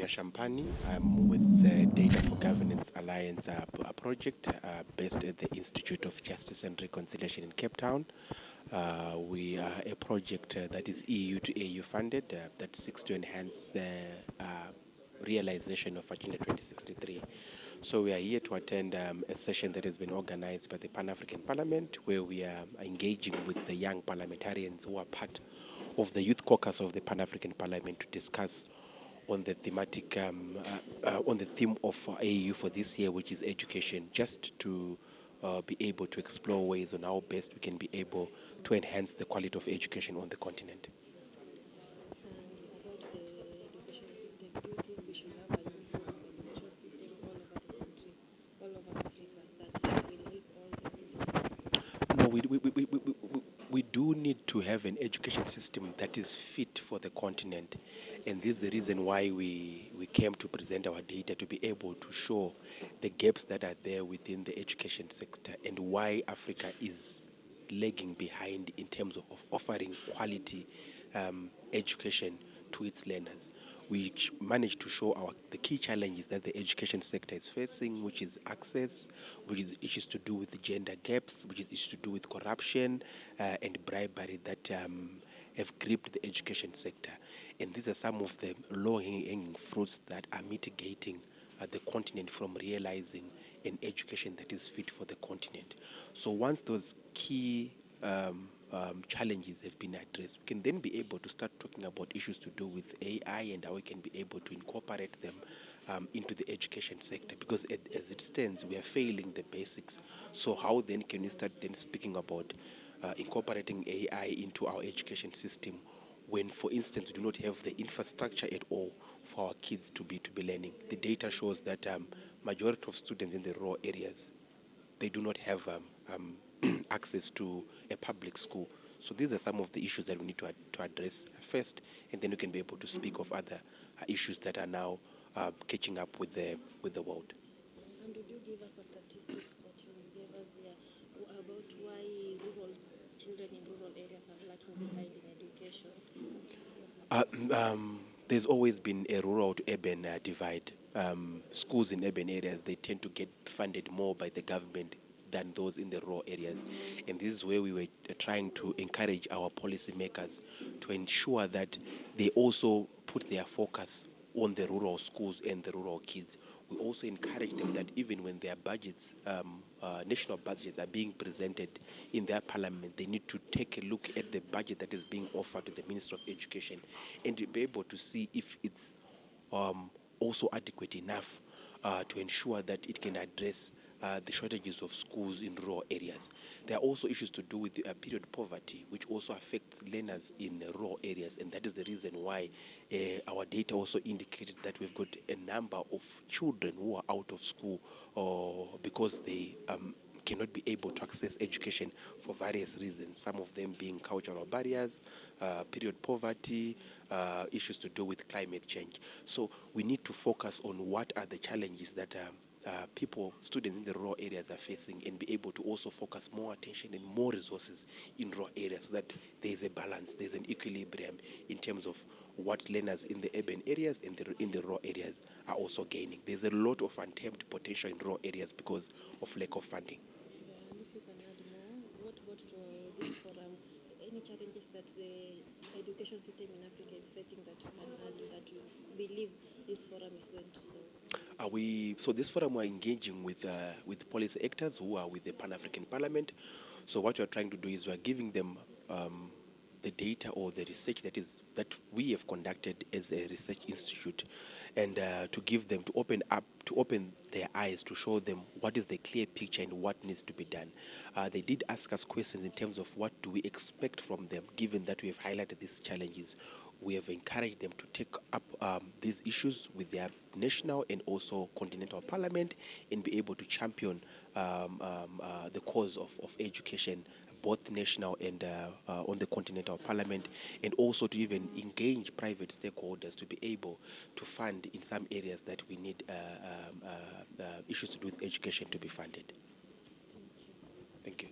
Nyasha Mpani. I'm with the Data for Governance Alliance project based at the Institute of Justice and Reconciliation in Cape Town. We are a project that is EU to AU funded that seeks to enhance the realization of Agenda 2063. So we are here to attend a session that has been organized by the Pan-African Parliament, where we are engaging with the young parliamentarians who are part of the Youth Caucus of the Pan-African Parliament to discuss on the thematic on the theme of AU for this year, which is education, just to be able to explore ways on how best we can be able to enhance the quality of education on the continent. And about the education system, do you think we should have a uniform education system all over the country, all over Africa, that will help all the students? No, we do need to have an education system that is fit for the continent. And this is the reason why we came to present our data to be able to show the gaps that are there within the education sector and why Africa is lagging behind in terms of offering quality education to its learners. We managed to show the key challenges that the education sector is facing, which is access, which is issues to do with the gender gaps, which is issues to do with corruption and bribery that have gripped the education sector. And these are some of the low-hanging fruits that are mitigating the continent from realizing an education that is fit for the continent. So once those key challenges have been addressed, we can then be able to start talking about issues to do with AI and how we can be able to incorporate them into the education sector. Because as it stands, we are failing the basics. So how then can we start then speaking about incorporating AI into our education system when, for instance, we do not have the infrastructure at all for our kids to be learning? The data shows that majority of students in the rural areas, they do not have access to a public school. So these are some of the issues that we need to address first, and then we can be able to speak of other issues that are now catching up with the world. And would you give us a statistics that you gave us there about why rural children in rural areas are lagging behind in education? Uh, there's always been a rural to urban divide. Schools in urban areas, they tend to get funded more by the government than those in the rural areas. And this is where we were trying to encourage our policymakers to ensure that they also put their focus on the rural schools and the rural kids. We also encourage them that even when their budgets, national budgets, are being presented in their parliament, they need to take a look at the budget that is being offered to the Minister of Education and to be able to see if it's also adequate enough to ensure that it can address the shortages of schools in rural areas. There are also issues to do with period poverty, which also affects learners in rural areas, and that is the reason why our data also indicated that we've got a number of children who are out of school because they cannot be able to access education for various reasons, some of them being cultural barriers, period poverty, issues to do with climate change. So we need to focus on what are the challenges that students in the rural areas are facing, and be able to also focus more attention and more resources in rural areas so that there is a balance, there's an equilibrium in terms of what learners in the urban areas and in the rural areas are also gaining. There's a lot of untapped potential in rural areas because of lack of funding. Yeah, and if you can add more, what got to this forum? Any challenges that the education system in Africa is facing that you can add that you believe this forum is going to solve? So this forum we're engaging with policy actors who are with the Pan African Parliament. So what we're trying to do is we're giving them the data or the research that we have conducted as a research institute, and to give them to open their eyes, to show them what is the clear picture and what needs to be done. They did ask us questions in terms of what do we expect from them, given that we have highlighted these challenges. We have encouraged them to take up these issues with their national and also continental parliament and be able to champion the cause of education, both national and on the continental parliament, and also to even engage private stakeholders to be able to fund in some areas that we need issues to do with education to be funded. Thank you. Thank you.